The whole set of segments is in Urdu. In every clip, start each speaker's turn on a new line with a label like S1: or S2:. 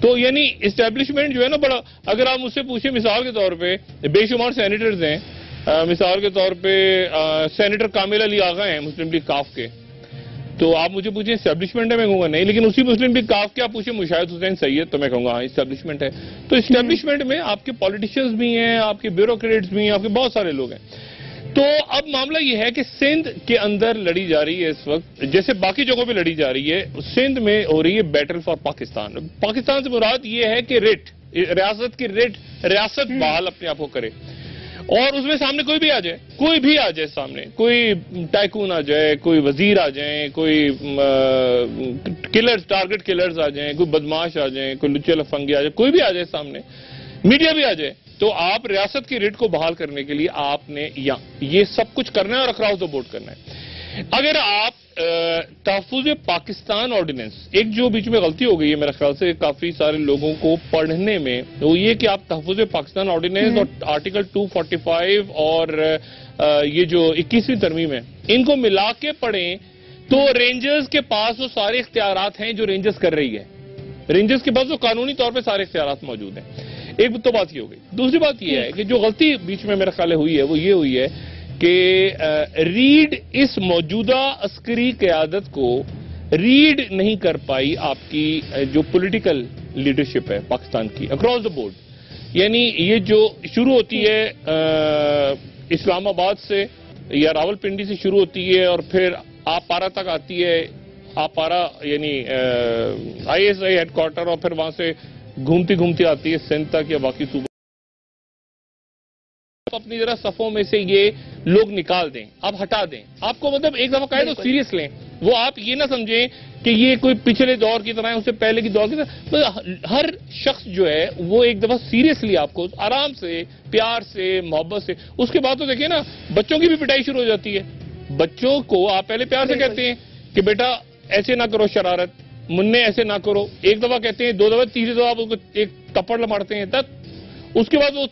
S1: تو یعنی اسٹیبلشمنٹ جو ہے نا بڑا، اگر آپ مجھ سے پوچھیں مثال کے طور پہ بے شمار سینیٹرز ہیں، مثال کے طور پہ سینیٹر کامل علی آغا ہیں مسلم لیگ کاف کے، تو آپ مجھے پوچھیں اسٹیبلشمنٹ ہے، میں کہوں گا نہیں، لیکن اسی مسلم لیگ کاف کے آپ پوچھیں مشاہد حسین سید تو میں کہوں گا ہاں اسٹیبلشمنٹ ہے۔ تو اسٹیبلشمنٹ میں آپ کے پولیٹیشنز بھی ہیں، آپ کے بیوروکریٹس بھی ہیں، آپ کے بہت سارے لوگ ہیں۔ تو اب معاملہ یہ ہے کہ سندھ کے اندر لڑی جا رہی ہے اس وقت، جیسے باقی جگہوں پہ لڑی جا رہی ہے، سندھ میں ہو رہی ہے بیٹل فار پاکستان۔ پاکستان سے مراد یہ ہے کہ ریاست کی ریاست بحال اپنے آپ کو کرے، اور اس میں سامنے کوئی بھی آ جائے سامنے، کوئی ٹائکون آ جائے، کوئی وزیر آ جائیں، کوئی کلرز، ٹارگٹ کلرز آ جائیں، کوئی بدماش آ جائیں، کوئی لچے لفنگے آ جائے، کوئی بھی آ جائے سامنے، میڈیا بھی آ جائے، تو آپ ریاست کی ریٹ کو بحال کرنے کے لیے آپ نے یہ سب کچھ کرنا ہے اور اکراس دا بورڈ کرنا ہے۔ اگر آپ تحفظ پاکستان آرڈیننس، ایک جو بیچ میں غلطی ہو گئی ہے میرے خیال سے کافی سارے لوگوں کو پڑھنے میں، وہ یہ کہ آپ تحفظ پاکستان آرڈیننس اور آرٹیکل 245 اور یہ جو 21ویں ترمیم ہے، ان کو ملا کے پڑھیں تو رینجرز کے پاس وہ سارے اختیارات ہیں جو رینجرز کر رہی ہے، رینجرز کے پاس وہ قانونی طور پہ سارے اختیارات موجود ہیں۔ ایک تو بات یہ ہو گئی۔ دوسری بات یہ ہے کہ جو غلطی بیچ میں میرے خیال ہوئی ہے وہ یہ ہوئی ہے کہ ریڈ اس موجودہ عسکری قیادت کو ریڈ نہیں کر پائی آپ کی جو پولیٹیکل لیڈرشپ ہے پاکستان کی اکراس دا بورڈ، یعنی یہ جو شروع ہوتی ہے اسلام آباد سے یا راول پنڈی سے شروع ہوتی ہے اور پھر آپ پارا تک آتی ہے، آپ پارا یعنی I S I had quarter, اور پھر وہاں سے گھومتی آتی ہے سندھ تک یا باقی صوبوں، اپنی ذرا صفوں میں سے یہ لوگ نکال دیں، آپ ہٹا دیں، آپ کو مطلب ایک دفعہ کہے تو سیریس لیں، وہ آپ یہ نہ سمجھیں کہ یہ کوئی پچھلے دور کی طرح ہے، اس سے پہلے کی دور کی طرح، ہر شخص جو ہے وہ ایک دفعہ سیریسلی آپ کو آرام سے، پیار سے، محبت سے، اس کے بعد تو دیکھیں نا بچوں کی بھی پٹائی شروع ہو جاتی ہے، بچوں کو آپ پہلے پیار سے کہتے ہیں کہ بیٹا ایسے نہ کرو شرارت، مننے ایسے نہ کرو، ایک دفعہ کہتے ہیں، دو دفعہ، تیسری دفعہ آپ اس کو ایک تپڑ مارتے ہیں تک، اس کے بعد وہ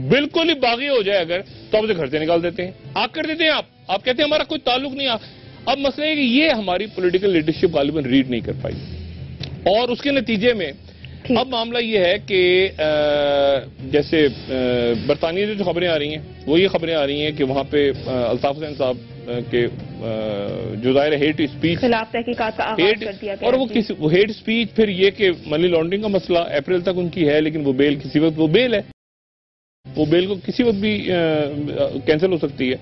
S1: بالکل ہی باغی ہو جائے اگر تو آپ اسے گھر سے نکال دیتے ہیں، آگ کر دیتے ہیں، آپ کہتے ہیں ہمارا کوئی تعلق نہیں۔ اب مسئلہ ہے کہ یہ ہماری پولیٹیکل لیڈرشپ غالباً ریڈ نہیں کر پائی، اور اس کے نتیجے میں اب معاملہ یہ ہے کہ جیسے برطانیہ سے جو خبریں آ رہی ہیں وہ یہ خبریں آ رہی ہیں کہ وہاں پہ الطاف حسین صاحب کے جو ظاہر ہیٹ اسپیچ
S2: خلاف تحقیقات کا آغاز کر دیا گیا،
S1: اور وہ ہیٹ اسپیچ، پھر یہ کہ منی لانڈرنگ کا مسئلہ اپریل تک ان کی ہے، لیکن وہ بیل کسی وقت، وہ بیل ہے، وہ بیل کو کسی وقت بھی کینسل ہو سکتی ہے۔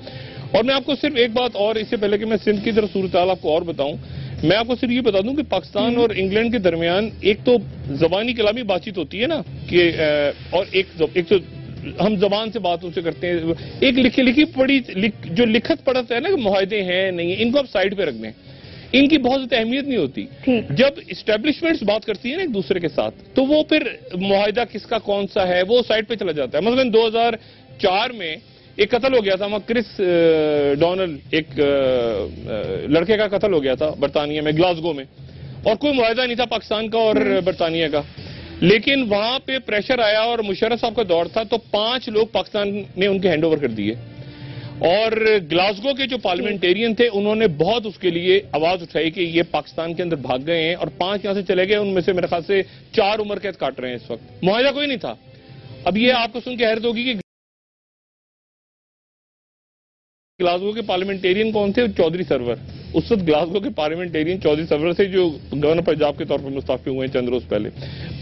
S1: اور میں آپ کو صرف ایک بات اور، اس سے پہلے کہ میں سندھ کی طرف صورتحال آپ کو اور بتاؤں، میں آپ کو صرف یہ بتا دوں کہ پاکستان اور انگلینڈ کے درمیان ایک تو زبانی کلامی بات چیت ہوتی ہے نا کہ اور ایک تو ہم زبان سے بات ان سے کرتے ہیں، ایک لکھی پڑھی جو لکھت پڑھت ہے نا کہ معاہدے ہیں نہیں، ان کو آپ سائڈ پہ رکھ دیں، ان کی بہت زیادہ اہمیت نہیں ہوتی۔ جب اسٹیبلشمنٹس بات کرتی ہیں نا ایک دوسرے کے ساتھ تو وہ پھر معاہدہ کس کا کون سا ہے وہ سائڈ پہ چلا جاتا ہے۔ مثلا 2004 میں ایک قتل ہو گیا تھا، وہاں کرس ڈونل ایک لڑکے کا قتل ہو گیا تھا برطانیہ میں، گلاسگو میں، اور کوئی معاہدہ نہیں تھا پاکستان کا اور برطانیہ کا، لیکن وہاں پہ پریشر آیا اور مشرف صاحب کا دور تھا تو 5 لوگ پاکستان نے ان کے ہینڈ اوور کر دیے، اور گلاسگو کے جو پارلیمنٹیرین تھے انہوں نے بہت اس کے لیے آواز اٹھائی کہ یہ پاکستان کے اندر بھاگ گئے ہیں، اور 5 یہاں سے چلے گئے، ان میں سے میرے خیال سے 4 عمر قید کاٹ رہے ہیں اس وقت، معاہدہ کوئی نہیں تھا۔ اب یہ آپ کو سن کے حیرت ہوگی کہ گلاسگو کے پارلیمنٹیرین کون تھے؟ چودھری سرور، اس وقت گلاسگو کے پارلیمنٹیرین چودھری سرور سے جو گورنر پنجاب کے طور پر مستعفی ہوئے ہیں چند روز پہلے،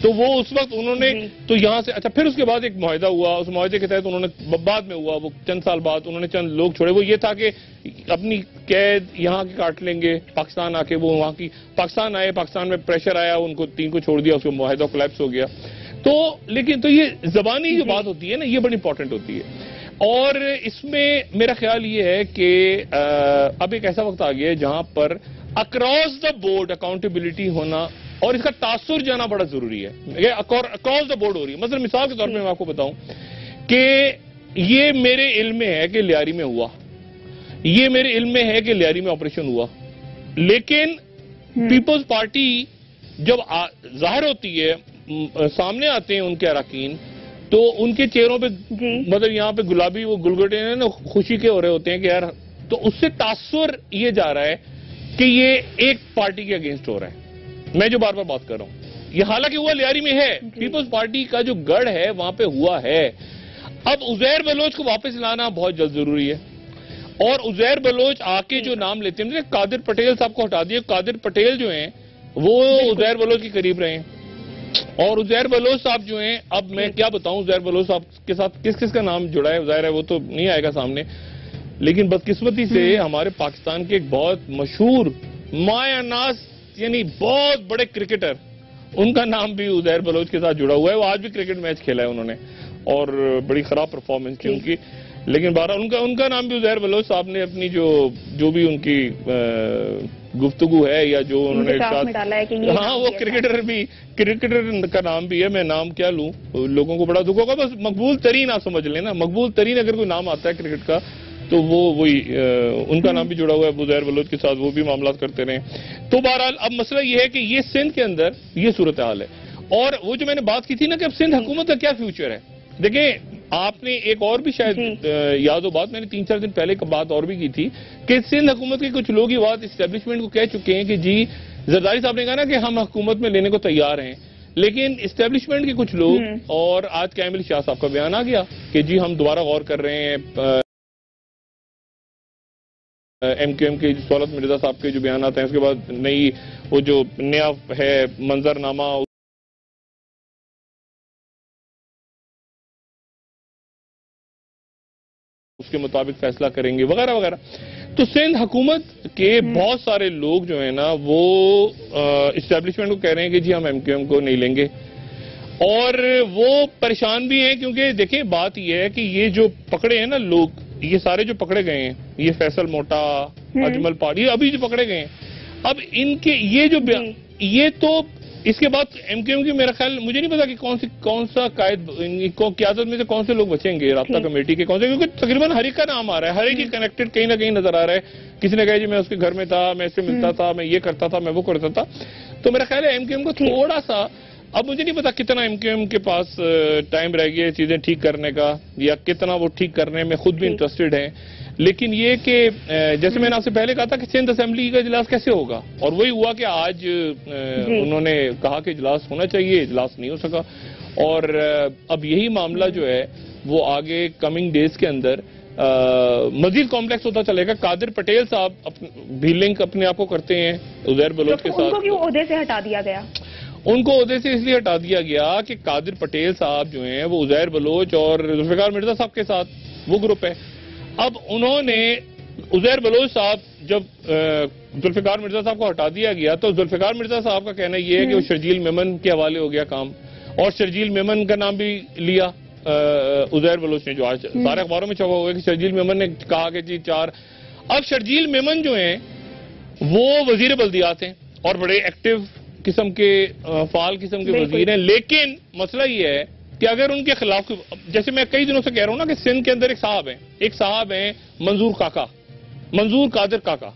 S1: تو وہ اس وقت انہوں نے تو یہاں سے اچھا، پھر اس کے بعد ایک معاہدہ ہوا، اس معاہدے کے تحت انہوں نے بعد میں ہوا، وہ چند سال بعد انہوں نے چند لوگ چھوڑے، وہ یہ تھا کہ اپنی قید یہاں کی کاٹ لیں گے، پاکستان آ کے وہ وہاں کی، پاکستان آئے، پاکستان میں پریشر آیا، ان کو 3 کو چھوڑ دیا، اس کو معاہدہ کولیپس ہو گیا۔ تو لیکن تو یہ زبانی جو بات ہوتی ہے نا یہ بڑی امپورٹنٹ ہوتی ہے، اور اس میں میرا خیال یہ ہے کہ اب ایک ایسا وقت آ گیا ہے جہاں پر اکراس دا بورڈ اکاؤنٹیبلٹی ہونا اور اس کا تاثر جانا بڑا ضروری ہے، اکراس دا بورڈ ہو رہی ہے۔ مثلا مثال کے طور پہ میں آپ کو بتاؤں کہ یہ میرے علم میں ہے کہ لیاری میں ہوا، یہ میرے علم میں ہے کہ لیاری میں آپریشن ہوا، لیکن پیپلز پارٹی جب ظاہر ہوتی ہے، سامنے آتے ہیں ان کے اراکین، تو ان کے چہروں پہ مطلب یہاں پہ گلابی وہ گلگٹے ہیں نا خوشی کے ہو رہے ہوتے ہیں کہ یار، تو اس سے تاثر یہ جا رہا ہے کہ یہ ایک پارٹی کے اگینسٹ ہو رہا ہے۔ میں جو بار بار بات کر رہا ہوں یہ حالانکہ ہوا لیاری میں ہے، پیپلز پارٹی کا جو گڑھ ہے وہاں پہ ہوا ہے. اب عزیر بلوچ کو واپس لانا بہت جلد ضروری ہے، اور عزیر بلوچ آ کے جو نام لیتے ہیں، قادر پٹیل صاحب کو ہٹا دیا. قادر پٹیل جو ہیں وہ عزیر بلوچ کے قریب رہے ہیں، اور عزیر بلوچ صاحب جو ہیں، اب میں کیا بتاؤں عزیر بلوچ صاحب کے ساتھ کس کس کا نام جڑا ہے، ظاہر ہے وہ تو نہیں آئے گا سامنے، لیکن بدقسمتی سے ہمارے پاکستان کے ایک بہت مشہور مایا ناز یعنی بہت بڑے کرکٹر، ان کا نام بھی عزیر بلوچ کے ساتھ جڑا ہوا ہے. وہ آج بھی کرکٹ میچ کھیلا ہے انہوں نے، اور بڑی خراب پرفارمنس کی ان کی، لیکن بہرحال ان کا نام بھی عزیر بلوچ صاحب نے اپنی جو بھی ان کی گفتگو ہے یا جو انہوں نے ہاں وہ کرکٹر کا نام بھی ہے. میں نام کیا لوں، لوگوں کو بڑا دکھ ہوگا، بس مقبول ترین آپ سمجھ لینا، مقبول ترین اگر کوئی نام آتا ہے کرکٹ کا تو وہی ان کا نام بھی جڑا ہوا ہے عزیر بلوچ کے ساتھ، وہ بھی معاملات کرتے رہے. تو بہرحال اب مسئلہ یہ ہے کہ یہ سندھ کے اندر یہ صورتحال ہے. اور وہ جو میں نے بات کی تھی نا کہ اب سندھ حکومت کا کیا فیوچر ہے، دیکھیں آپ نے ایک اور بھی شاید یاد ہو بات، میں نے 3-4 دن پہلے بات اور بھی کی تھی کہ سندھ حکومت کے کچھ لوگ یہ بات اسٹیبلشمنٹ کو کہہ چکے ہیں کہ جی زرداری صاحب نے کہا نا کہ ہم حکومت میں لینے کو تیار ہیں، لیکن اسٹیبلشمنٹ کے کچھ لوگ، اور آج کامل شاہ صاحب کا بیان آ گیا کہ جی ہم دوبارہ غور کر رہے ہیں. ایم کیو ایم کے سہولت مرزا صاحب کے جو بیانات ہیں، اس کے بعد نئی وہ جو نیا ہے منظر نامہ اس کے مطابق فیصلہ کریں گے وغیرہ وغیرہ. تو سندھ حکومت کے بہت سارے لوگ جو ہیں نا وہ اسٹیبلشمنٹ کو کہہ رہے ہیں کہ جی ہم ایم کیو ایم کو نہیں لیں گے، اور وہ پریشان بھی ہیں کیونکہ دیکھیں بات یہ ہے کہ یہ جو پکڑے ہیں نا لوگ، یہ سارے جو پکڑے گئے ہیں، یہ فیصل موٹا، اجمل پاڑی، ابھی جو پکڑے گئے ہیں، اب ان کے یہ جو یہ تو اس کے بعد ایم کیو ایم کی میرا خیال مجھے نہیں پتا کہ کون سا قائد قیادت میں سے کون سے لوگ بچیں گے، رابطہ کمیٹی کے کون سے، کیونکہ تقریباً ہر ایک کا نام آ رہا ہے، ہر ایک کنیکٹڈ کہیں نہ کہیں نظر آ رہا ہے. کسی نے کہا جی میں اس کے گھر میں تھا، میں اس سے ملتا تھا، میں یہ کرتا تھا، میں وہ کرتا تھا. تو میرا خیال ہے ایم کیو ایم کو تھوڑا سا، اب مجھے نہیں پتا کتنا ایم کیو ایم کے پاس ٹائم رہ گیا چیزیں ٹھیک کرنے کا، یا کتنا وہ ٹھیک کرنے میں خود بھی انٹرسٹڈ ہیں. لیکن یہ کہ جیسے میں نے آپ سے پہلے کہا تھا کہ سندھ اسمبلی کا اجلاس کیسے ہوگا، اور وہی ہوا کہ آج انہوں نے کہا کہ اجلاس ہونا چاہیے، اجلاس نہیں ہو سکا. اور اب یہی معاملہ جو ہے وہ آگے کمنگ ڈیز کے اندر مزید کمپلیکس ہوتا چلے گا. قادر پٹیل صاحب بھی لنک اپنے آپ کو کرتے ہیں عزیر بلوچ کے ساتھ.
S2: ان کو کیوں عہدے سے ہٹا دیا گیا؟
S1: ان کو عہدے سے اس لیے ہٹا دیا گیا کہ قادر پٹیل صاحب جو ہیں وہ عزیر بلوچ اور ذوالفقار مرزا صاحب کے ساتھ وہ گروپ ہے. اب انہوں نے عزیر بلوچ صاحب جب ذوالفقار مرزا صاحب کو ہٹا دیا گیا تو ذوالفقار مرزا صاحب کا کہنا یہ ہے کہ وہ شرجیل میمن کے حوالے ہو گیا کام، اور شرجیل میمن کا نام بھی لیا عزیر بلوچ نے، جو آج سارے اخباروں میں چھپا ہوا ہے کہ شرجیل میمن نے کہا کہ جی 4. اب شرجیل میمن جو ہیں وہ وزیر بلدیات ہیں اور بڑے ایکٹیو قسم کے فعال قسم کے وزیر ہیں، لیکن مسئلہ یہ ہے کہ اگر ان کے خلاف، جیسے میں کئی دنوں سے کہہ رہا ہوں نا کہ سندھ کے اندر ایک صاحب ہیں منظور قادر کاکا.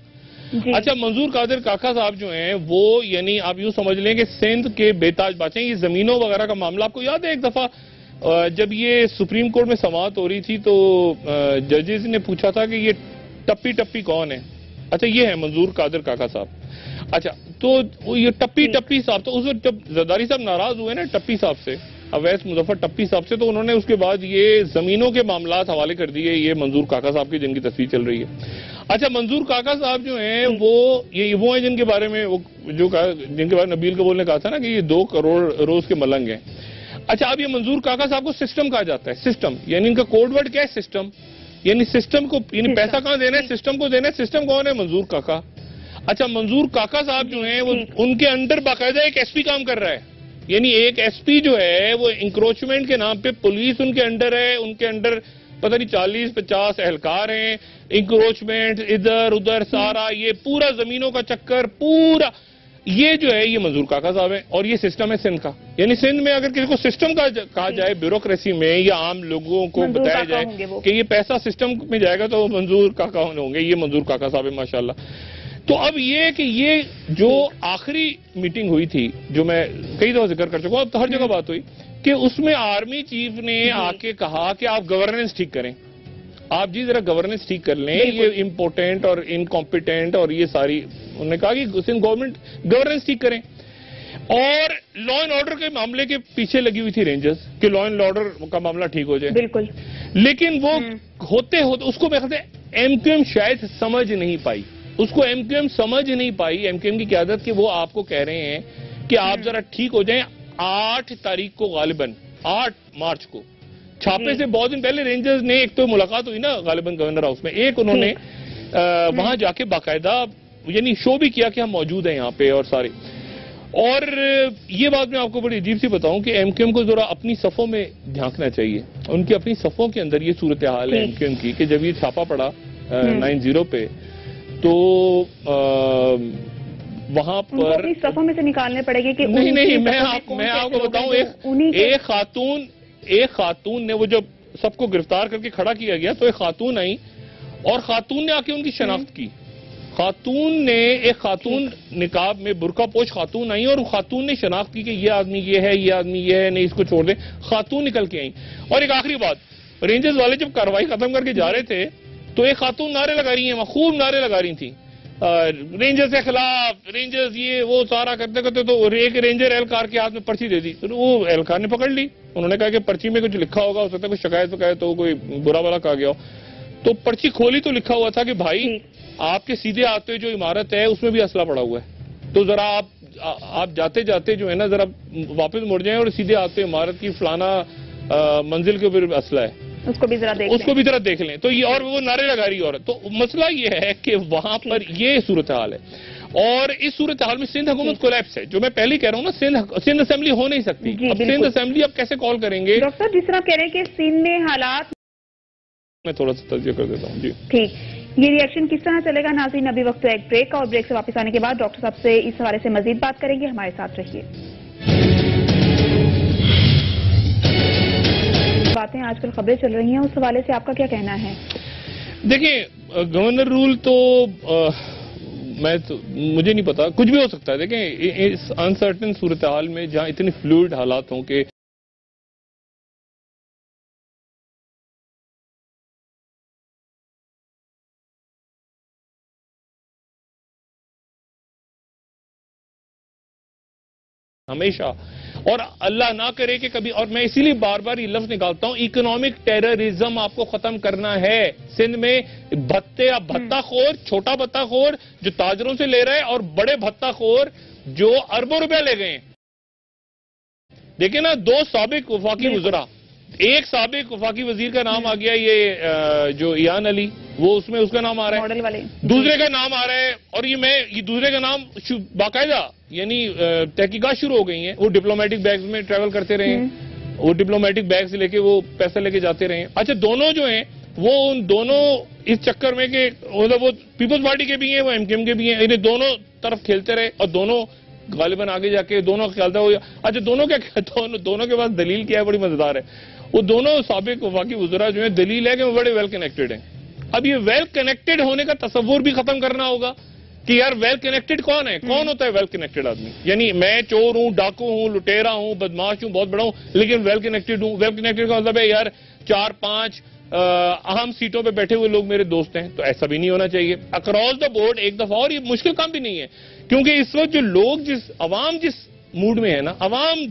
S1: اچھا منظور قادر کاکا صاحب جو ہیں وہ یعنی آپ یوں سمجھ لیں کہ سندھ کے بے تاج بادشاہ. یہ زمینوں وغیرہ کا معاملہ آپ کو یاد ہے ایک دفعہ جب یہ سپریم کورٹ میں سماعت ہو رہی تھی تو ججز نے پوچھا تھا کہ یہ ٹپی کون ہے. اچھا یہ ہے منظور قادر کاکا صاحب. اچھا تو یہ ٹپی صاحب، تو اس وقت جب زرداری صاحب ناراض ہوئے نا ٹپی صاحب سے، اویس مظفر ٹپی صاحب سے، تو انہوں نے اس کے بعد یہ زمینوں کے معاملات حوالے کر دیے یہ منظور کاکا صاحب کی جن کی تصویر چل رہی ہے. اچھا منظور کاکا صاحب جو ہیں وہ ہیں جن کے بارے میں جن کے بارے میں نبیل قبول نے کہا تھا نا کہ یہ 2 کروڑ روز کے ملنگ ہیں. اچھا اب یہ منظور کاکا صاحب کو سسٹم کہا جاتا ہے. سسٹم یعنی ان کا کوڈ ورڈ کیا ہے؟ سسٹم. یعنی سسٹم کو، یعنی پیسہ کہاں دینا ہے؟ سسٹم کو دینا ہے. سسٹم کون ہے؟ منظور کاکا. اچھا منظور کاکا صاحب جو ہیں وہ ان کے انڈر باقاعدہ ایک ایس پی کام کر رہا ہے. یعنی ایک ایس پی جو ہے وہ انکروچمنٹ کے نام پہ، پولیس ان کے انڈر ہے، ان کے انڈر پتہ نہیں 40-50 اہلکار ہیں، انکروچمنٹ ادھر ادھر سارا یہ پورا زمینوں کا چکر پورا یہ جو ہے یہ منظور کاکا صاحب ہے. اور یہ سسٹم ہے سندھ کا. یعنی سندھ میں اگر کسی کو سسٹم کہا جائے بیوروکریسی میں یا عام لوگوں کو بتایا جائے کہ یہ پیسہ سسٹم میں جائے گا تو منظور کاکا ہوں گے. یہ منظور کاکا صاحب ہے ماشاءاللہ. تو اب یہ کہ یہ جو آخری میٹنگ ہوئی تھی جو میں کئی دفعہ ذکر کر چکا ہوں، اب تو ہر جگہ بات ہوئی کہ اس میں آرمی چیف نے آ کے کہا کہ آپ گورننس ٹھیک کریں. آپ جی ذرا گورننس ٹھیک کر لیں، یہ امپورٹنٹ اور انکمپیٹنٹ اور یہ ساری، انہوں نے کہا کہ سندھ گورنمنٹ گورننس ٹھیک کریں. اور لا اینڈ آرڈر کے معاملے کے پیچھے لگی ہوئی تھی رینجرز کہ لا اینڈ آرڈر کا معاملہ ٹھیک ہو جائے.
S2: بالکل.
S1: لیکن وہ ہوتے اس کو میں کہتے ہیں ایم کیو ایم شاید سمجھ نہیں پائی. اس کو ایم کیو ایم سمجھ نہیں پائی, ایم کیو ایم کی قیادت, کہ وہ آپ کو کہہ رہے ہیں کہ آپ ذرا ٹھیک ہو جائیں. 8 تاریخ کو غالباً 8 مارچ کو چھاپے سے بہت دن پہلے رینجرز نے ایک تو ملاقات ہوئی نا غالباً گورنر ہاؤس میں, ایک انہوں نے وہاں جا کے باقاعدہ یعنی شو بھی کیا کہ ہم موجود ہیں یہاں پہ اور سارے. اور یہ بات میں آپ کو بڑی عجیب سی بتاؤں کہ ایم کیو ایم کو ذرا اپنی صفوں میں جھانکنا چاہیے. ان کی اپنی صفوں کے اندر یہ صورتحال ہے ایم کیو ایم کی کہ جب یہ چھاپا پڑا 9-0 پہ تو وہاں پر
S2: اپنی صفوں میں سے نکالنے پڑے گی کہ
S1: نہیں میں آپ کو بتاؤں ایک خاتون نے وہ جب سب کو گرفتار کر کے کھڑا کیا گیا تو ایک خاتون آئی اور خاتون نے آ کے ان کی شناخت کی. ایک خاتون نقاب میں برقع پوش خاتون آئی اور خاتون نے شناخت کی کہ یہ آدمی یہ ہے, یہ آدمی یہ ہے, نہیں اس کو چھوڑ دیں. خاتون نکل کے آئیں. اور ایک آخری بات, رینجرز والے جب کارروائی ختم کر کے جا رہے تھے تو ایک خاتون نعرے لگا رہی ہیں, خوب نعرے لگا رہی تھیں رینجرز کے خلاف, رینجرز یہ وہ سارا کرتے کرتے تو ایک رینجر اہلکار کے ہاتھ میں پرچی دے دی. تو وہ اہلکار نے پکڑ لی. انہوں نے کہا کہ پرچی میں کچھ لکھا ہوگا, ہو سکتا ہے کوئی شکایت ہو, کوئی برا بلا کہا گیا ہو. تو پرچی کھولی تو لکھا ہوا تھا کہ بھائی آپ کے سیدھے آتے جو عمارت ہے اس میں بھی اسلحہ پڑا ہوا ہے, تو ذرا آپ جاتے جاتے جو ہے نا ذرا واپس مڑ جائیں اور سیدھے آتے عمارت کی فلانا منزل کے اوپر اسلحہ ہے, اس کو بھی ذرا دیکھ لیں. تو یہ اور وہ نعرے لگا رہی عورت. تو مسئلہ یہ ہے کہ وہاں پر یہ صورتحال ہے اور اس صورتحال میں سندھ حکومت کولیپس ہے. جو میں پہلے کہہ رہا ہوں نا, سندھ اسمبلی ہو نہیں سکتی. اب سندھ اسمبلی اب کیسے کال کریں گے
S2: ڈاکٹر, جس طرح کہہ رہے ہیں کہ سندھ میں حالات,
S1: میں تھوڑا سا تجزیہ کر دیتا ہوں. جی
S2: ٹھیک, یہ ری ایکشن کس طرح چلے گا ناظرین؟ ابھی وقت ایک بریک کا, اور بریک سے واپس آنے کے بعد ڈاکٹر صاحب سے اس حوالے سے مزید بات کریں گے. ہمارے ساتھ رہیے. باتیں آج کل خبریں چل رہی ہیں, اس حوالے سے آپ کا کیا کہنا ہے؟
S1: دیکھیں گورنر رول تو مجھے نہیں پتا, کچھ بھی ہو سکتا ہے. دیکھیں اس انسرٹن صورتحال میں جہاں اتنی فلوئڈ حالات ہوں کہ ہمیشہ, اور اللہ نہ کرے کہ کبھی, اور میں اسی لیے بار بار یہ لفظ نکالتا ہوں, اکنامک ٹیررزم آپ کو ختم کرنا ہے. سندھ میں بھتہ خور, چھوٹا بھتہ خور جو تاجروں سے لے رہے اور بڑے بھتہ خور جو اربوں روپے لے گئے. دیکھیں نا, 2 سابق وفاقی وزراء, ایک سابق وفاقی وزیر کا نام آ گیا یہ جو ایان علی, وہ اس میں اس کا نام آ رہا ہے, دوسرے کا نام آ رہا ہے, اور یہ دوسرے کا نام باقاعدہ یعنی تحقیقات شروع ہو گئی ہیں. وہ ڈپلومیٹک بیگز میں ٹریول کرتے رہے ہیں, وہ ڈپلومیٹک بیگز لے کے وہ پیسہ لے کے جاتے رہے ہیں. اچھا, دونوں جو ہیں وہ ان دونوں اس چکر میں کہ وہ پیپلز پارٹی کے بھی ہیں, وہ ایم کیو ایم کے بھی ہیں, انہیں دونوں طرف کھیلتے رہے اور دونوں غالباً آگے جا کے دونوں کا خیال تھا. اچھا, دونوں کیا کہتا ہوں, دونوں کے پاس دلیل کیا ہے, بڑی مزیدار ہے. وہ دونوں سابق وفاقی وزراء جو ہیں, دلیل ہے کہ وہ بڑے ویل کنیکٹڈ ہیں. اب یہ ویل کنیکٹڈ ہونے کا تصور بھی ختم کرنا ہوگا کہ یار ویل کنیکٹڈ کون ہے, کون ہوتا ہے ویل کنیکٹڈ آدمی؟ یعنی میں چور ہوں, ڈاکو ہوں, لٹیرا ہوں, بدماش ہوں, بہت بڑا ہوں, لیکن ویل کنیکٹڈ ہوں. ویل کنیکٹڈ کا مطلب ہے یار 4-5 اہم سیٹوں پہ بیٹھے ہوئے لوگ میرے دوست ہیں. تو ایسا بھی نہیں ہونا چاہیے اکراس دا بورڈ ایک دفعہ. اور یہ مشکل کام بھی نہیں ہے, کیونکہ اس وقت جو لوگ عوام جس موڈ میں ہے نا, عوام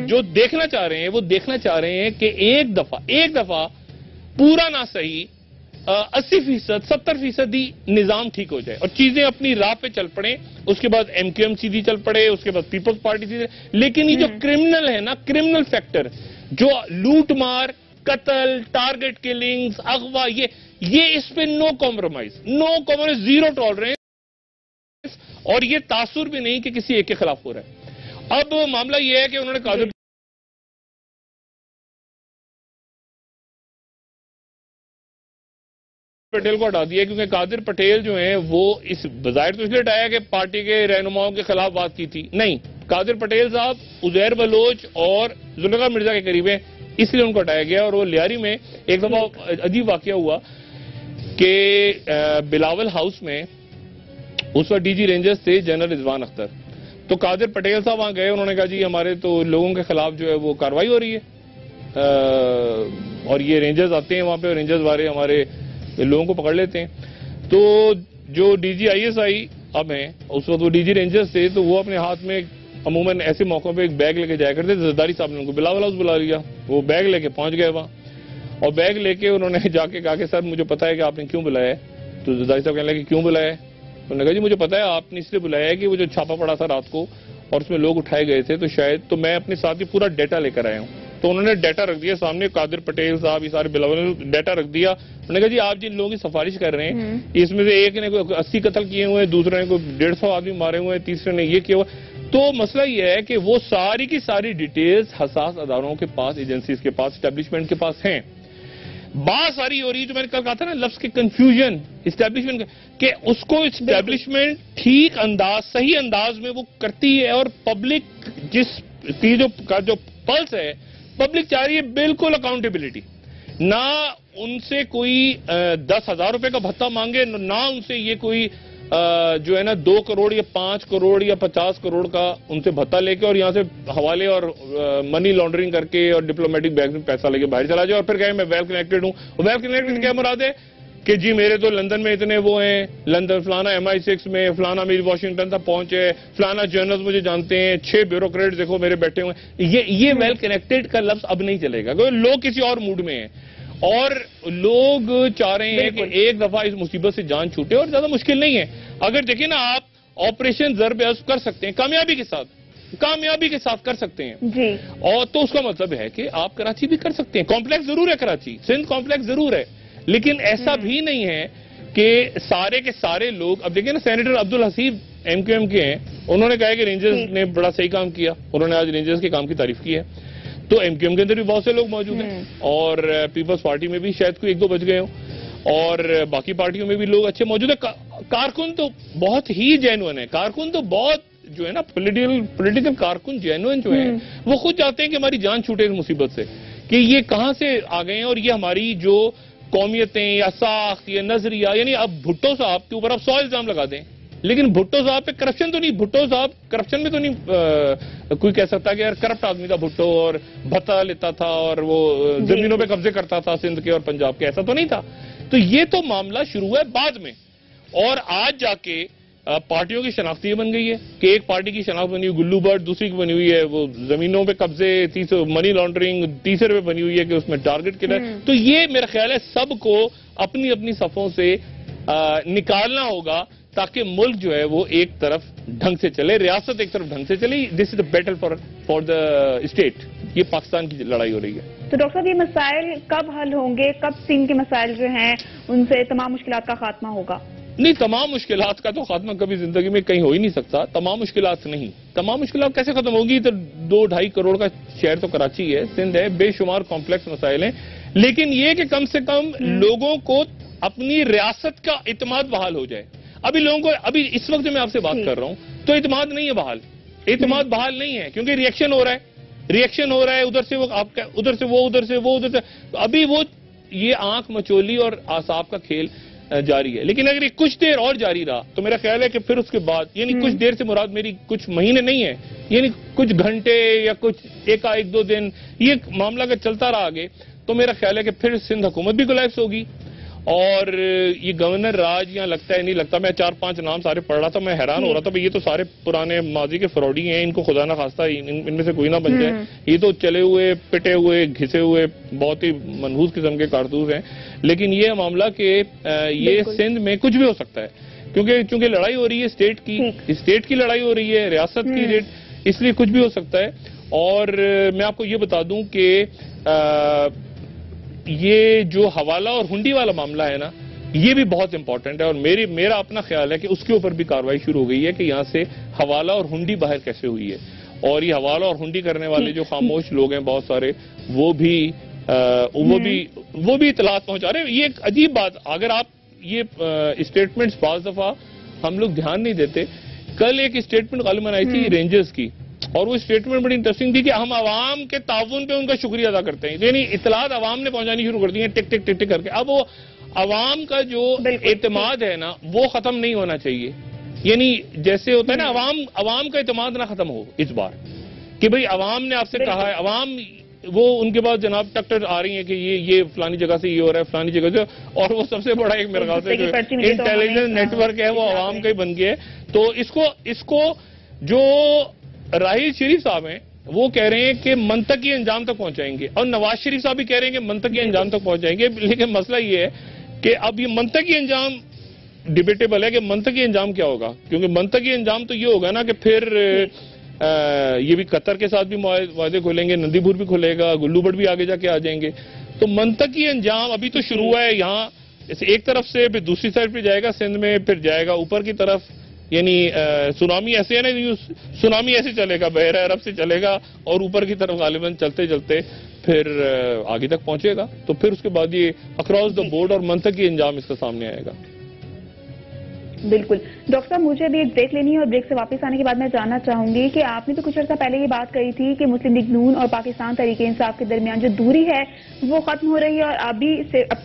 S1: جو دیکھنا چاہ رہے ہیں, وہ دیکھنا چاہ رہے ہیں کہ ایک دفعہ پورا نہ صحیح 80%, 70% نظام ٹھیک ہو جائے اور چیزیں اپنی راہ پہ چل پڑیں. اس کے بعد ایم کیو ایم سیدھی چل پڑے, اس کے بعد پیپلز پارٹی سیدھی. لیکن یہ جو کرمنل ہے نا, کرمنل فیکٹر جو لوٹ مار, قتل, ٹارگٹ کلنگز, اغوا, یہ اس پہ نو کمپرومائز, زیرو ٹالرنس. اور یہ تاثر بھی نہیں کہ کسی ایک کے خلاف ہو رہا ہے. اب معاملہ یہ ہے کہ انہوں نے قادر پٹیل کو ہٹا دیا, کیونکہ قادر پٹیل جو ہیں وہ اس بظاہر تو اس لیے ہٹایا کہ پارٹی کے رہنماؤں کے خلاف بات کی تھی. نہیں, قادر پٹیل صاحب عزیر بلوچ اور ذوالفقار مرزا کے قریب ہیں, اس لیے ان کو ہٹایا گیا. اور وہ لیاری میں ایک دفعہ عجیب واقعہ ہوا کہ بلاول ہاؤس میں اس وقت ڈی جی رینجرز تھے جنرل رضوان اختر. تو قادر پٹیل صاحب وہاں گئے, انہوں نے کہا جی ہمارے تو لوگوں کے خلاف جو ہے وہ کارروائی ہو رہی ہے اور یہ رینجرز آتے ہیں وہاں پہ, رینجرز والے ہمارے لوگوں کو پکڑ لیتے ہیں. تو جو D G I S I اب ہیں, اس وقت وہ ڈی جی رینجرز تھے, تو وہ اپنے ہاتھ میں عموماً ایسے موقعوں پہ ایک بیگ لے کے جایا کرتے. زرداری صاحب نے ان کو بلا لیا, وہ بیگ لے کے پہنچ گئے وہاں, اور بیگ لے کے انہوں نے جا کے کہا کہ سر مجھے پتا ہے کہ آپ نے کیوں بلایا ہے. تو زرداری صاحب کہنے لگے کیوں بلایا ہے؟ انہوں نے کہا جی مجھے پتا ہے آپ نے اس لیے بلایا ہے کہ وہ جو چھاپا پڑا تھا رات کو اور اس میں لوگ اٹھائے گئے تھے, تو شاید تو میں اپنے ساتھ ہی پورا ڈیٹا لے کر آیا ہوں. تو انہوں نے ڈیٹا رکھ دیا سامنے, قادر پٹیل صاحب, یہ سارے بلاول ڈیٹا رکھ دیا. انہوں نے کہا جی آپ جن لوگوں کی سفارش کر رہے ہیں اس میں سے ایک نے کوئی 80 قتل کیے ہوئے ہیں, دوسرے نے کوئی 150 آدمی مارے ہوئے ہیں, تیسرے نے یہ کیا ہوا. تو مسئلہ یہ ہے کہ وہ ساری کی ساری ڈیٹیلز حساس اداروں کے پاس, ایجنسیز کے پاس, اسٹیبلشمنٹ کے پاس ہیں. بات ساری ہو رہی ہے جو میں نے کل کہا تھا نا لفظ کے کنفیوژن اسٹیبلشمنٹ, کہ اس کو اسٹیبلشمنٹ ٹھیک انداز, صحیح انداز میں وہ کرتی ہے, اور پبلک جس کی جو پلس ہے, پبلک چاہ رہی ہے بالکل اکاؤنٹیبلٹی. نہ ان سے کوئی 10,000 روپے کا بھتہ مانگے, نہ ان سے یہ کوئی جو ہے نا 2 کروڑ یا 5 کروڑ یا 50 کروڑ کا ان سے بھتہ لے کے اور یہاں سے حوالے اور منی لانڈرنگ کر کے اور ڈپلومیٹک بیگ میں پیسہ لے کے باہر چلا جائے اور پھر کہے میں ویل کنیکٹڈ ہوں. ویل کنیکٹڈ کیا مراد ہے کہ جی میرے تو لندن میں اتنے وہ ہیں, لندن فلانا MI6 میں, فلانا میری واشنگٹن تک پہنچے, فلانا جرنلز مجھے جانتے ہیں, 6 بیوروکریٹس دیکھو میرے بیٹھے ہوئے ہیں. یہ ویل کنیکٹڈ کا لفظ اب نہیں چلے گا, کیونکہ لوگ کسی اور موڈ میں ہیں اور لوگ چاہ رہے ہیں کہ ایک دفعہ اس مصیبت سے جان چھوٹے, اور زیادہ مشکل نہیں ہے. اگر دیکھیں نا آپ آپریشن ضرب عزم کر سکتے ہیں کامیابی کے ساتھ کر سکتے ہیں
S2: جی,
S1: اور تو اس کا مطلب ہے کہ آپ کراچی بھی کر سکتے ہیں. کمپلیکس ضرور ہے کراچی, سندھ کمپلیکس ضرور ہے, لیکن ایسا بھی نہیں ہے کہ سارے کے سارے لوگ. اب دیکھیں نا سینیٹر عبدالحسیب MQM کے ہیں, انہوں نے کہا ہے کہ رینجرز نے بڑا صحیح کام کیا, انہوں نے آج رینجرز کے کام کی تعریف کی ہے. تو MQM کے اندر بھی بہت سے لوگ موجود ہیں, اور پیپلز پارٹی میں بھی شاید کوئی 1-2 بچ گئے ہوں, اور باقی پارٹیوں میں بھی لوگ اچھے موجود ہیں. کارکن تو بہت ہی جینوئن ہے, کارکن تو بہت جو ہے نا پولیٹیکل کارکن جینوئن جو ہیں وہ خود چاہتے ہیں کہ ہماری جان چھوٹے اس مصیبت سے, کہ یہ کہاں سے آ گئے ہیں, اور یہ ہماری جو قومیتیں یا ساخت یا نظریہ, یعنی اب بھٹو صاحب کے اوپر اب 100 الزام لگا دیں, لیکن بھٹو صاحب پہ کرپشن تو نہیں, بھٹو صاحب کرپشن میں تو نہیں کوئی کہہ سکتا کہ یار کرپٹ آدمی تھا بھٹو اور بھتہ لیتا تھا اور وہ زمینوں پہ قبضے کرتا تھا سندھ کے اور پنجاب کے, ایسا تو نہیں تھا. تو یہ تو معاملہ شروع ہے بعد میں, اور آج جا کے پارٹیوں کی شناخت یہ بن گئی ہے کہ ایک پارٹی کی شناخت بنی ہوئی گلو برڈ, دوسری کی بنی ہوئی ہے وہ زمینوں پہ قبضے, منی لانڈرنگ, تیسرے پہ بنی ہوئی ہے کہ اس میں ٹارگٹ کلر. تو یہ میرا خیال ہے سب کو اپنی اپنی صفوں سے نکالنا ہوگا تاکہ ملک جو ہے وہ ایک طرف ڈھنگ سے چلے, ریاست ایک طرف ڈھنگ سے چلے. This is the battle for the state. یہ پاکستان کی لڑائی ہو رہی ہے.
S2: تو ڈاکٹر صاحب یہ مسائل کب حل ہوں گے, کب سندھ کے مسائل جو ہیں ان سے تمام مشکلات کا خاتمہ ہوگا؟
S1: نہیں, تمام مشکلات کا تو خاتمہ کبھی زندگی میں کہیں ہو ہی نہیں سکتا. تمام مشکلات نہیں, تمام مشکلات کیسے ختم ہوگی؟ تو 2-2.5 کروڑ کا شہر تو کراچی ہے, سندھ ہے, بے شمار کمپلیکس مسائل ہیں, لیکن یہ کہ کم سے کم لوگوں کو اپنی ریاست کا اعتماد بحال ہو جائے. ابھی لوگوں کو, ابھی اس وقت جو میں آپ سے بات کر رہا ہوں تو اعتماد نہیں ہے بحال, اعتماد بحال نہیں ہے, کیونکہ ریئیکشن ہو رہا ہے, ادھر سے وہ آپ کا, ادھر سے وہ, ادھر سے وہ, ادھر سے. ابھی وہ یہ آنکھ مچولی اور اعصاب کا کھیل جاری ہے. لیکن اگر یہ کچھ دیر اور جاری رہا تو میرا خیال ہے کہ پھر اس کے بعد, یعنی کچھ دیر سے مراد میری کچھ مہینے نہیں ہے, یعنی کچھ گھنٹے یا کچھ 1-2 دن, یہ معاملہ اگر چلتا رہا آگے تو میرا خیال ہے کہ پھر سندھ حکومت بھی کولیپس ہوگی. اور یہ گورنر راج یہاں لگتا ہے نہیں لگتا, میں 4-5 نام سارے پڑھ رہا تھا, میں حیران ہو رہا تھا, یہ تو سارے پرانے ماضی کے فراڈی ہیں, ان کو خدا نہ خواستہ ان میں سے کوئی نہ بن جائے. یہ تو چلے ہوئے, پٹے ہوئے, گھسے ہوئے بہت ہی منحوس قسم کے کارتوس ہیں. لیکن یہ معاملہ کہ یہ سندھ میں کچھ بھی ہو سکتا ہے, چونکہ لڑائی ہو رہی ہے اسٹیٹ کی لڑائی ہو رہی ہے, ریاست کی ریٹ, اس لیے کچھ بھی ہو سکتا ہے. اور میں آپ کو یہ بتا دوں کہ یہ جو حوالہ اور ہنڈی والا معاملہ ہے نا, یہ بھی بہت امپورٹنٹ ہے, اور میرا اپنا خیال ہے کہ اس کے اوپر بھی کارروائی شروع ہو گئی ہے کہ یہاں سے حوالہ اور ہنڈی باہر کیسے ہوئی ہے. اور یہ حوالہ اور ہنڈی کرنے والے جو خاموش لوگ ہیں بہت سارے, وہ بھی اطلاعات پہنچا رہے ہیں. یہ ایک عجیب بات, اگر آپ یہ اسٹیٹمنٹس بعض دفعہ ہم لوگ دھیان نہیں دیتے. کل ایک اسٹیٹمنٹ غالباً آئی تھی رینجرز کی, اور وہ اسٹیٹمنٹ بڑی انٹرسٹنگ تھی کہ ہم عوام کے تعاون پہ ان کا شکریہ ادا کرتے ہیں. یعنی اطلاعات عوام نے پہنچانی شروع کر دی ہیں ٹک ٹک ٹک ٹک کر کے. اب وہ عوام کا جو اعتماد ہے نا وہ ختم نہیں ہونا چاہیے. یعنی جیسے ہوتا ہے نا عوام کا اعتماد نہ ختم ہو اس بار, کہ بھئی عوام نے آپ سے کہا ہے, عوام وہ ان کے پاس جناب ٹکٹر آ رہی ہیں کہ یہ فلانی جگہ سے یہ ہو رہا ہے, فلانی جگہ سے, اور وہ سب سے بڑا ایک میرے خیال سے انٹیلیجنس نیٹ ورک ہے وہ عوام کا ہی بن گیا ہے. تو اس کو جو راہیل شریف صاحب ہیں وہ کہہ رہے ہیں کہ منطقی انجام تک پہنچائیں گے، اور نواز شریف صاحب بھی کہہ رہے ہیں کہ منطقی انجام تک پہنچائیں گے، لیکن مسئلہ یہ ہے کہ اب یہ منطقی انجام ڈیبیٹیبل ہے کہ منطقی انجام کیا ہوگا، کیونکہ منطقی انجام تو یہ ہوگا نا کہ پھر یہ بھی قطر کے ساتھ بھی معاہدے کھولیں گے، نندی پور بھی کھلے گا، گلو بٹ بھی آگے جا کے آ جائیں گے، تو منطقی انجام ابھی تو شروع ہوا ہے یہاں ایک طرف سے، پھر دوسری سائڈ پہ جائے گا سندھ میں، پھر جائے گا اوپر کی طرف، یعنی سونامی ایسے ہے نا، سونامی ایسے چلے گا، بحیرہ عرب سے چلے گا اور اوپر کی طرف غالباً چلتے چلتے پھر آگے تک پہنچے گا، تو پھر اس کے بعد یہ اکراس دا بورڈ اور منطقی انجام اس کا سامنے آئے گا۔
S2: بالکل ڈاکٹر صاحب، مجھے ابھی ایک بریک لینی ہے اور بریک سے واپس آنے کے بعد میں جاننا چاہوں گی کہ آپ نے تو کچھ عرصہ پہلے یہ بات کہی تھی کہ مسلم لیگ نون اور پاکستان تحریک انصاف کے درمیان جو دوری ہے وہ ختم ہو رہی ہے، اور اب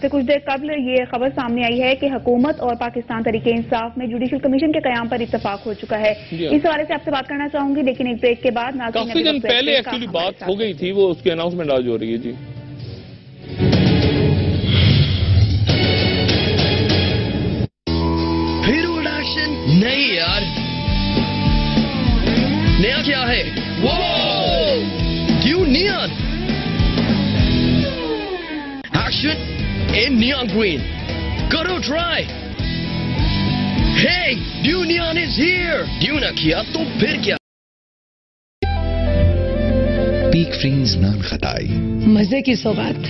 S2: سے کچھ دیر قبل یہ خبر سامنے آئی ہے کہ حکومت اور پاکستان تحریک انصاف میں جوڈیشل کمیشن کے قیام پر اتفاق ہو چکا ہے۔ اس حوالے سے آپ سے بات کرنا چاہوں گی، لیکن ایک بریک کے بعد
S1: کافی دن پہلے ایکچولی بات ہو گئی تھی، وہ اس کی اناؤنسمنٹ آج ہو رہی ہے۔ جی
S3: نہیں یار، نیا کیا ہے؟ ڈیو نیان ایکشن ان نیان گرین، کرو ٹرائی۔ ہے ڈیو نیان از ہیئر، ڈیو نہ کیا تو پھر کیا؟
S4: پیک فرینز نان خطائی،
S5: مزے کی سوغات۔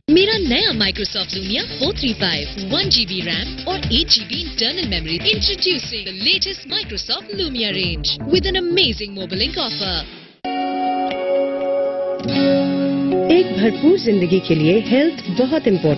S6: میرا نیا مائکروسافٹ لومیا 435 1 GB RAM اور 8 GB internal memory. Introducing the latest Microsoft Lumia range with an amazing mobile link offer.
S5: ایک بھرپور زندگی کے لیے ہیلتھ بہت امپورٹنٹ،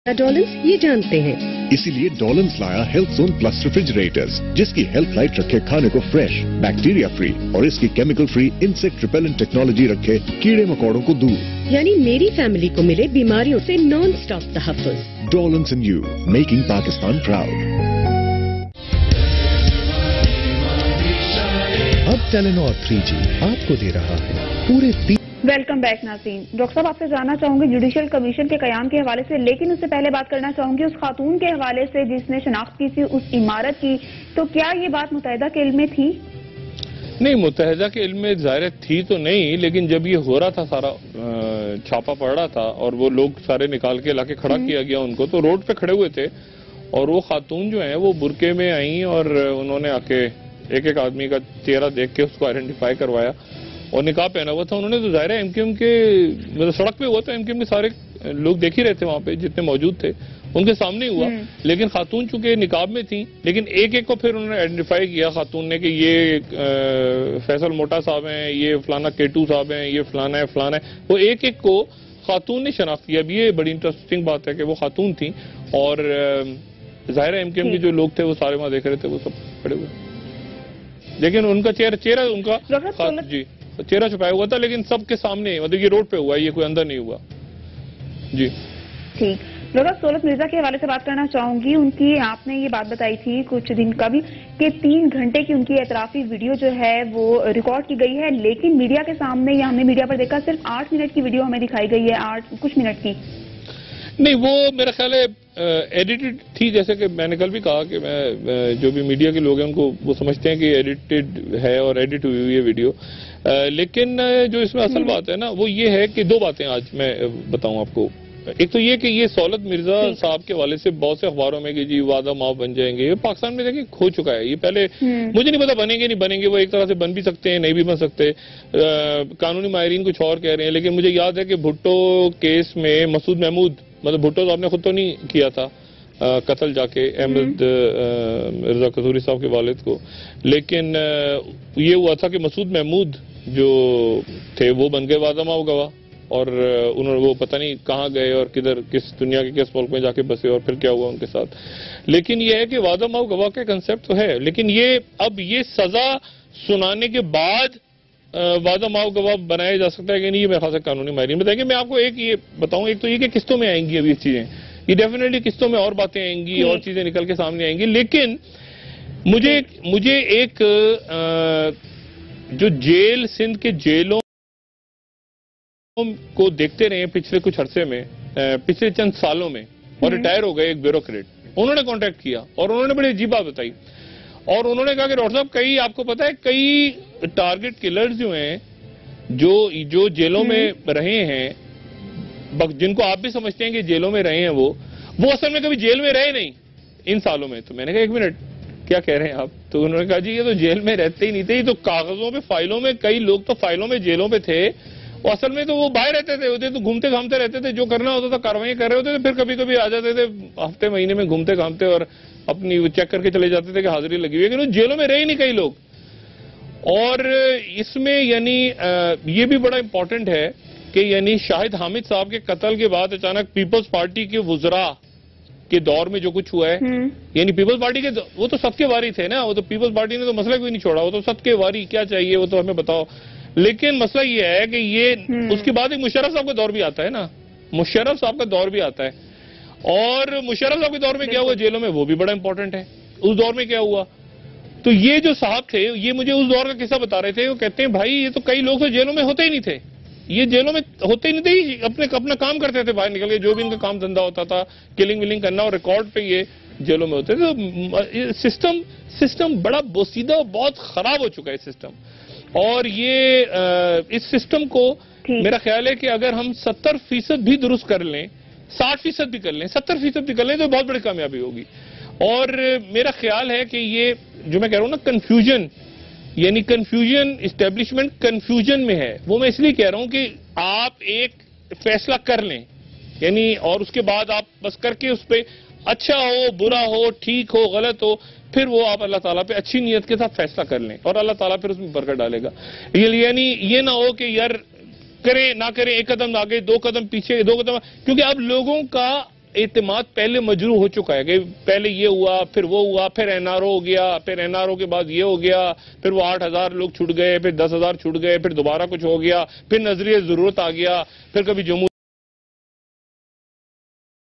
S5: ڈولنس یہ جانتے ہیں،
S4: اسی لیے ڈولنس لایا ہیلتھ زون پلس ریفریجریٹرز، جس کی ہیلتھ لائٹ رکھے کھانے کو فریش، بیکٹیریا فری، اور اس کی chemical free insect repellent technology رکھے کیڑے مکوڑوں کو دور،
S5: یعنی میری فیملی کو ملے بیماریوں سے نان سٹاپ تحفظ۔
S4: ڈولنس and you, making Pakistan proud. اب ٹیلینور 3G آپ کو دے رہا ہے پورے
S2: ویلکم بیک ناظرین۔ ڈاکٹر صاحب، آپ سے جاننا چاہوں گی جوڈیشل کمیشن کے قیام کے حوالے سے، لیکن اس سے پہلے بات کرنا چاہوں گی اس خاتون کے حوالے سے جس نے شناخت کی تھی اس عمارت کی، تو کیا یہ بات متحدہ کے علم میں تھی؟
S1: نہیں، متحدہ کے علم میں ظاہر تھی تو نہیں، لیکن جب یہ ہو رہا تھا سارا چھاپا پڑ رہا تھا اور وہ لوگ سارے نکال کے لا کے کھڑا کیا گیا ان کو، تو روڈ پہ کھڑے ہوئے تھے اور وہ خاتون جو ہیں وہ برقعے میں آئیں اور انہوں نے آ کے ایک ایک آدمی کا چہرہ دیکھ کے اس کو آئیڈینٹیفائی کروایا اور نقاب پہنا ہوا تھا انہوں نے، تو ظاہر ہے ایم کیو ایم کے مطلب سڑک پہ ہوا تھا، ایم کیو ایم کے سارے لوگ دیکھ ہی رہے تھے وہاں پہ جتنے موجود تھے، ان کے سامنے ہوا، لیکن خاتون چونکہ نقاب میں تھیں، لیکن ایک ایک کو پھر انہوں نے آئیڈینٹیفائی کیا خاتون نے کہ یہ فیصل موٹا صاحب ہیں، یہ فلانا کیٹو صاحب ہیں، یہ فلانا ہے فلانا ہے، وہ ایک ایک کو خاتون نے شناخت کیا۔ اب یہ بڑی انٹرسٹنگ بات ہے کہ وہ خاتون تھیں اور ظاہر ایم کیو ایم کے جو لوگ تھے وہ سارے وہاں دیکھ رہے تھے، وہ سب کھڑے ہوئے، لیکن ان کا چہرہ ان کا جی چہرہ چھپایا ہوا تھا، لیکن سب کے سامنے، مطلب یہ روڈ پہ ہوا، یہ کوئی اندر نہیں ہوا۔ جی
S2: ٹھیک، ڈاکٹر سولت مرزا کے حوالے سے بات کرنا چاہوں گی، ان کی آپ نے یہ بات بتائی تھی کچھ دن قبل کہ 3 گھنٹے کی ان کی اعترافی ویڈیو جو ہے وہ ریکارڈ کی گئی ہے، لیکن میڈیا کے سامنے یا ہم نے میڈیا پر دیکھا صرف 8 منٹ کی ویڈیو ہمیں دکھائی گئی ہے، 8 کچھ منٹ کی۔
S1: نہیں، وہ میرا خیال ہے ایڈیٹڈ تھی، جیسے کہ میں نے کل بھی کہا کہ میں جو بھی میڈیا کے لوگ ہیں ان کو وہ سمجھتے ہیں کہ ایڈیٹڈ ہے اور ایڈٹ ہوئی ہوئی ہے ویڈیو، لیکن جو اس میں اصل بات ہے نا وہ یہ ہے کہ 2 باتیں آج میں بتاؤں آپ کو۔ ایک تو یہ کہ یہ سولت مرزا صاحب کے حوالے سے بہت سے اخباروں میں کہ جی وعدہ معاف بن جائیں گے، یہ پاکستان میں دیکھیں کھو چکا ہے، یہ پہلے مجھے نہیں پتا بنیں گے نہیں بنیں گے، وہ ایک طرح سے بن بھی سکتے ہیں نہیں بھی بن سکتے، قانونی ماہرین کچھ اور کہہ رہے ہیں، لیکن مجھے یاد ہے کہ بھٹو کیس میں مسعود محمود، مطلب بھٹو تو آپ نے خود تو نہیں کیا تھا قتل جا کے احمد رضا قصوری صاحب کے والد کو، لیکن یہ ہوا تھا کہ مسعود محمود جو تھے وہ بن گئے وعدہ معاف گواہ، اور انہوں نے وہ پتہ نہیں کہاں گئے اور کدھر کس دنیا کے کس ملک میں جا کے بسے اور پھر کیا ہوا ان کے ساتھ، لیکن یہ ہے کہ وعدہ معاف گواہ کا کنسیپٹ تو ہے، لیکن یہ اب یہ سزا سنانے کے بعد وعدہ معاف گواہ بنایا جا سکتا ہے کہ نہیں، یہ میرے خاص قانونی ماہرین بتائیں گے۔ میں آپ کو ایک یہ بتاؤں، ایک تو یہ کہ قسطوں میں آئیں گی ابھی چیزیں، یہ ڈیفینیٹلی قسطوں میں اور باتیں آئیں گی اور چیزیں نکل کے سامنے آئیں گی، لیکن مجھے ایک جو جیل سندھ کے جیلوں کو دیکھتے رہے ہیں پچھلے کچھ عرصے میں، پچھلے چند سالوں میں، اور ریٹائر ہو گئے ایک بیوروکریٹ، انہوں نے کانٹیکٹ کیا اور انہوں نے بڑی عجیب بات بتائی اور انہوں نے کہا کہ ڈاکٹر صاحب کئی آپ کو پتا ہے کئی ٹارگٹ کلرز جو ہیں جو جیلوں میں رہے ہیں جن کو آپ بھی سمجھتے ہیں کہ جیلوں میں رہے ہیں وہ اصل میں کبھی جیل میں رہے نہیں ان سالوں میں. تو میں نے کہا ایک منٹ کیا کہہ رہے ہیں آپ؟ تو انہوں نے کہا جی یہ تو جیل میں رہتے ہی نہیں تھے, یہ تو کاغذوں پہ فائلوں میں, کئی لوگ تو فائلوں میں جیلوں پہ تھے, اور اصل میں تو وہ باہر رہتے تھے تو گھومتے گھامتے رہتے تھے, جو کرنا ہوتا تھا کاروائیاں کر رہے ہوتے تھے, پھر کبھی کبھی آ جاتے تھے ہفتے مہینے میں گھومتے گھامتے اور اپنی چیک کر کے چلے جاتے تھے کہ حاضری لگی ہوئی ہے, لیکن جیلوں میں رہے ہی نہیں کئی لوگ. اور اس میں یعنی یہ بھی بڑا امپورٹنٹ ہے کہ یعنی شاہد حامد صاحب کے قتل کے بعد اچانک پیپلز پارٹی کے وزراء کے دور میں جو کچھ ہوا ہے, یعنی پیپلز پارٹی کے وہ تو سب کے واری تھے نا, وہ تو پیپلز پارٹی نے تو مسئلہ کوئی نہیں چھوڑا, وہ تو سب کے واری, کیا چاہیے وہ تو ہمیں بتاؤ. لیکن مسئلہ یہ ہے کہ یہ اس کے بعد ایک مشرف صاحب کا دور بھی آتا ہے نا, مشرف صاحب کا دور بھی آتا ہے, اور مشرف صاحب کے دور میں کیا ہوا جیلوں میں وہ بھی بڑا امپورٹنٹ ہے. اس دور میں کیا ہوا, تو یہ جو صاحب تھے یہ مجھے اس دور کا قصہ بتا رہے تھے, وہ کہتے ہیں بھائی یہ تو کئی لوگ تو جیلوں میں ہوتے ہی نہیں تھے, یہ جیلوں میں ہوتے ہی نہیں تھے, اپنا کام کرتے تھے باہر نکل کے, جو بھی ان کا کام دھندا ہوتا تھا ولنگ کرنا, اور ریکارڈ پہ یہ جیلوں میں ہوتے تھے. تو سسٹم بڑا بوسیدہ اور بہت خراب ہو چکا ہے سسٹم, اور یہ اس سسٹم کو میرا خیال ہے کہ اگر ہم 70% بھی درست کر لیں, 60% بھی کر لیں, 70% بھی کر لیں تو بہت بڑی کامیابی ہوگی. اور میرا خیال ہے کہ یہ جو میں کہہ رہا ہوں نا کنفیوژن, یعنی کنفیوژن اسٹیبلشمنٹ کنفیوژن میں ہے, وہ میں اس لیے کہہ رہا ہوں کہ آپ ایک فیصلہ کر لیں یعنی, اور اس کے بعد آپ بس کر کے اس پہ اچھا ہو برا ہو ٹھیک ہو غلط ہو, پھر وہ آپ اللہ تعالیٰ پہ اچھی نیت کے ساتھ فیصلہ کر لیں اور اللہ تعالیٰ پھر اس میں برکت ڈالے گا. یعنی یہ نہ ہو کہ یار کریں نہ کریں, ایک قدم آگے 2 قدم پیچھے 2 قدم, کیونکہ اب لوگوں کا اعتماد پہلے مجروح ہو چکا ہے کہ پہلے یہ ہوا پھر وہ ہوا, پھر این آر او ہو گیا, پھر این آر او کے بعد یہ ہو گیا, پھر وہ 8,000 لوگ چھوٹ گئے, پھر 10,000 چھوٹ گئے, پھر دوبارہ کچھ ہو گیا, پھر نظریہ ضرورت آ گیا, پھر کبھی جمہوری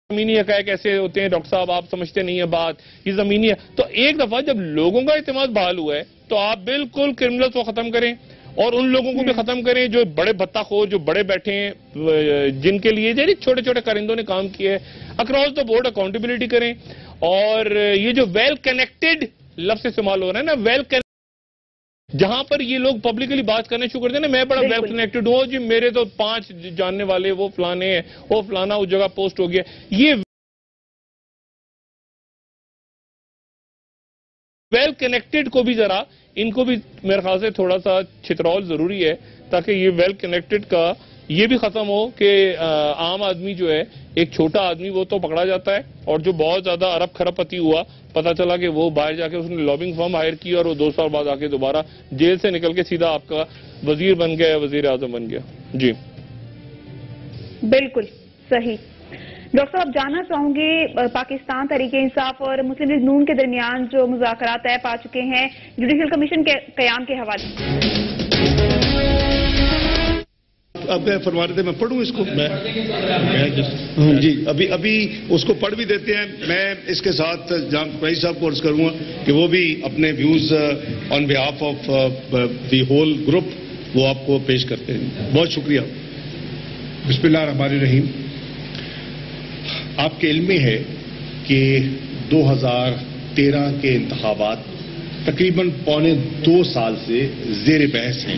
S1: زمینی حقائق ایسے ہوتے ہیں ڈاکٹر صاحب آپ سمجھتے نہیں ہیں بات, یہ زمینی ہے. تو ایک دفعہ جب لوگوں کا اعتماد بحال ہوا ہے تو آپ بالکل کرمنلز کو ختم کریں اور ان لوگوں کو بھی ختم کریں جو بڑے بھتہ خور جو بڑے بیٹھے ہیں, جن کے لیے یعنی چھوٹے چھوٹے کرندوں نے کام کیا ہے. اکراس دا بورڈ اکاؤنٹیبلٹی کریں, اور یہ جو ویل کنیکٹڈ لفظ استعمال ہو رہا ہے نا, ویل کنیکٹڈ, جہاں پر یہ لوگ پبلکلی بات کرنے شروع کرتے ہیں نا, میں بڑا ویل کنیکٹڈ ہوں جی, میرے تو 5 جاننے والے وہ فلانے ہیں, وہ فلانا اس جگہ پوسٹ ہو گیا, یہ ویل کنیکٹڈ کو بھی ذرا ان کو بھی میرے خیال سے تھوڑا سا چھترول ضروری ہے, تاکہ یہ ویل کنیکٹڈ کا یہ بھی ختم ہو کہ عام آدمی جو ہے, ایک چھوٹا آدمی وہ تو پکڑا جاتا ہے, اور جو بہت زیادہ ارب کھرب پتی ہوا پتا چلا کہ وہ باہر جا کے اس نے لابنگ فرم ہائر کی اور وہ 2 سال بعد آ کے دوبارہ جیل سے نکل کے سیدھا آپ کا وزیر بن گیا, وزیر اعظم بن گیا. جی
S2: بالکل صحیح. ڈاکٹر صاحب جاننا چاہوں گے پاکستان تحریک انصاف اور مسلم لیگ نون کے درمیان جو مذاکرات طے پا چکے ہیں جوڈیشل کمیشن کے قیام کے حوالے سے,
S7: اب میں فرما رہے تھے میں پڑھوں اس کو, جی ابھی اس کو پڑھ بھی دیتے ہیں. میں اس کے ساتھ جہاں قریشی صاحب کو عرض کروں گا کہ وہ بھی اپنے views on behalf of the whole group وہ آپ کو پیش کرتے ہیں. بہت شکریہ.
S8: بسم اللہ الرحمن الرحیم. آپ کے علم میں ہے کہ 2013 کے انتخابات تقریباً 1.25 سال سے زیر بحث ہیں.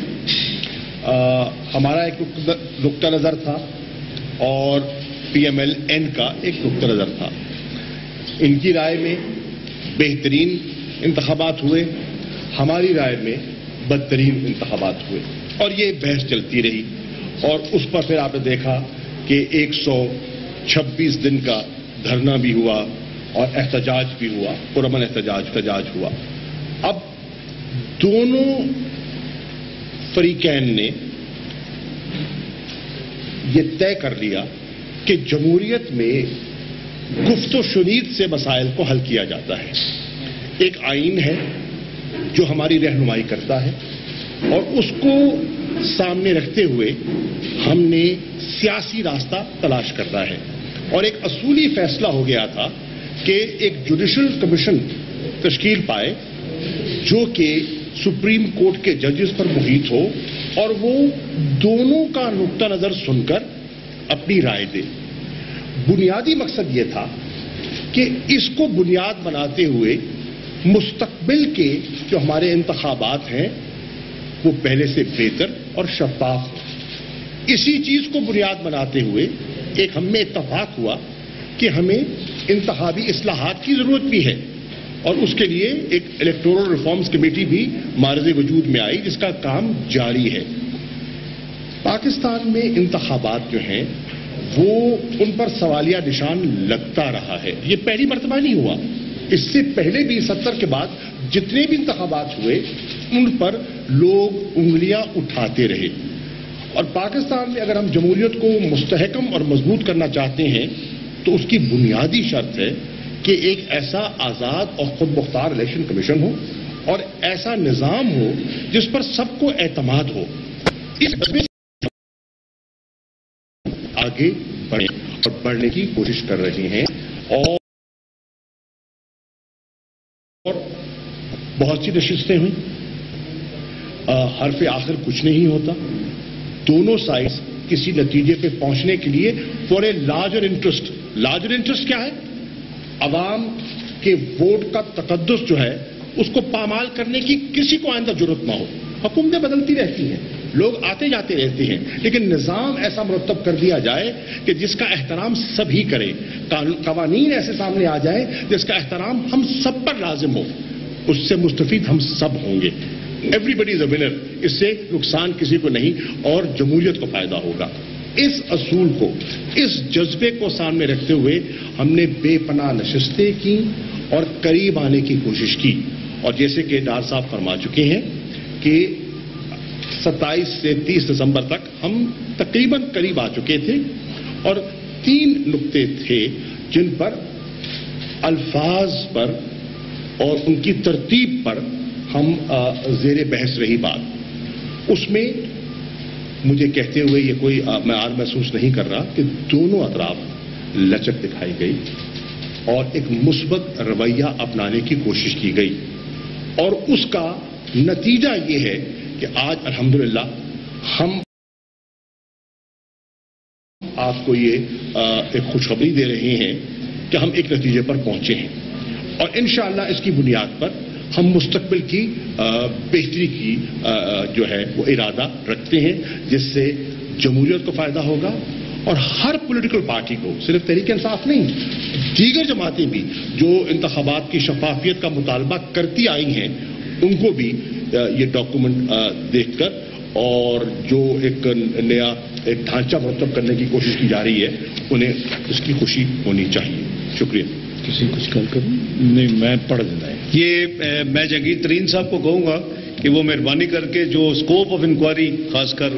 S8: ہمارا ایک نقطہ نظر تھا اور پی ایم ایل این کا ایک نقطہ نظر تھا. ان کی رائے میں بہترین انتخابات ہوئے, ہماری رائے میں بدترین انتخابات ہوئے, اور یہ بحث چلتی رہی. اور اس پر پھر آپ نے دیکھا کہ 126 دن کا دھرنا بھی ہوا اور احتجاج بھی ہوا, پرامن احتجاج ہوا. اب دونوں فریقین نے یہ طے کر لیا کہ جمہوریت میں گفت و شنید سے مسائل کو حل کیا جاتا ہے. ایک آئین ہے جو ہماری رہنمائی کرتا ہے, اور اس کو سامنے رکھتے ہوئے ہم نے سیاسی راستہ تلاش کرنا ہے. اور ایک اصولی فیصلہ ہو گیا تھا کہ ایک جوڈیشل کمیشن تشکیل پائے جو کہ سپریم کورٹ کے ججز پر محیط ہو, اور وہ دونوں کا نقطہ نظر سن کر اپنی رائے دے. بنیادی مقصد یہ تھا کہ اس کو بنیاد بناتے ہوئے مستقبل کے جو ہمارے انتخابات ہیں وہ پہلے سے بہتر اور شفاف ہو. اسی چیز کو بنیاد بناتے ہوئے ایک ہم میں اتفاق ہوا کہ ہمیں انتخابی اصلاحات کی ضرورت بھی ہے اور اس کے لیے ایک الیکٹورل ریفارمز کمیٹی بھی معرض وجود میں آئی جس کا کام جاری ہے. پاکستان میں انتخابات جو ہیں وہ ان پر سوالیہ نشان لگتا رہا ہے. یہ پہلی مرتبہ نہیں ہوا, اس سے پہلے بھی 70 کے بعد جتنے بھی انتخابات ہوئے ان پر لوگ انگلیاں اٹھاتے رہے. اور پاکستان میں اگر ہم جمہوریت کو مستحکم اور مضبوط کرنا چاہتے ہیں تو اس کی بنیادی شرط ہے کہ ایک ایسا آزاد اور خود مختار الیکشن کمیشن ہو اور ایسا نظام ہو جس پر سب کو اعتماد ہو. اس آگے بڑھیں اور بڑھنے کی کوشش کر رہے ہیں اور بہت سی نشستیں ہوئیں. حرف آخر کچھ نہیں ہوتا. دونوں سائڈز کسی نتیجے پہ پہنچنے کے لیے فار اے لارجر انٹرسٹ کیا ہے؟ عوام کے ووٹ کا تقدس جو ہے اس کو پامال کرنے کی کسی کو آئندہ ضرورت نہ ہو. حکومتیں بدلتی رہتی ہیں, لوگ آتے جاتے رہتے ہیں, لیکن نظام ایسا مرتب کر دیا جائے کہ جس کا احترام سبھی کرے. قوانین ایسے سامنے آ جائے جس کا احترام ہم سب پر لازم ہو. اس سے مستفید ہم سب ہوں گے. ایوری بڈی از اے ونر. اس سے نقصان کسی کو نہیں اور جمہوریت کو فائدہ ہوگا. اس اصول کو, اس جذبے کو سامنے رکھتے ہوئے ہم نے بے پناہ نشستیں کی اور قریب آنے کی کوشش کی. اور جیسے کہ ڈار صاحب فرما چکے ہیں کہ 27 سے 30 دسمبر تک ہم تقریباً قریب آ چکے تھے اور 3 نقطے تھے جن پر الفاظ پر اور ان کی ترتیب پر ہم زیر بحث رہی بات. اس میں مجھے کہتے ہوئے یہ کوئی میں آج محسوس نہیں کر رہا کہ دونوں اطراف لچک دکھائی گئی اور ایک مثبت رویہ اپنانے کی کوشش کی گئی. اور اس کا نتیجہ یہ ہے کہ آج الحمدللہ ہم آپ کو یہ ایک خوشخبری دے رہے ہیں کہ ہم ایک نتیجے پر پہنچے ہیں اور انشاءاللہ اس کی بنیاد پر ہم مستقبل کی بہتری کی جو ہے وہ ارادہ رکھتے ہیں جس سے جمہوریت کو فائدہ ہوگا اور ہر پولیٹیکل پارٹی کو, صرف تحریک انصاف نہیں, دیگر جماعتیں بھی جو انتخابات کی شفافیت کا مطالبہ کرتی آئی ہیں ان کو بھی یہ ڈاکومنٹ دیکھ کر اور جو ایک نیا ایک ڈھانچہ مرتب کرنے کی کوشش کی جا رہی ہے انہیں اس کی خوشی ہونی چاہیے. شکریہ.
S9: کسی کچھ کال کروں؟ نہیں, میں پڑھ دینا ہے.
S7: یہ میں جہانگیر ترین صاحب کو کہوں گا کہ وہ مہربانی کر کے جو اسکوپ آف انکوائری خاص کر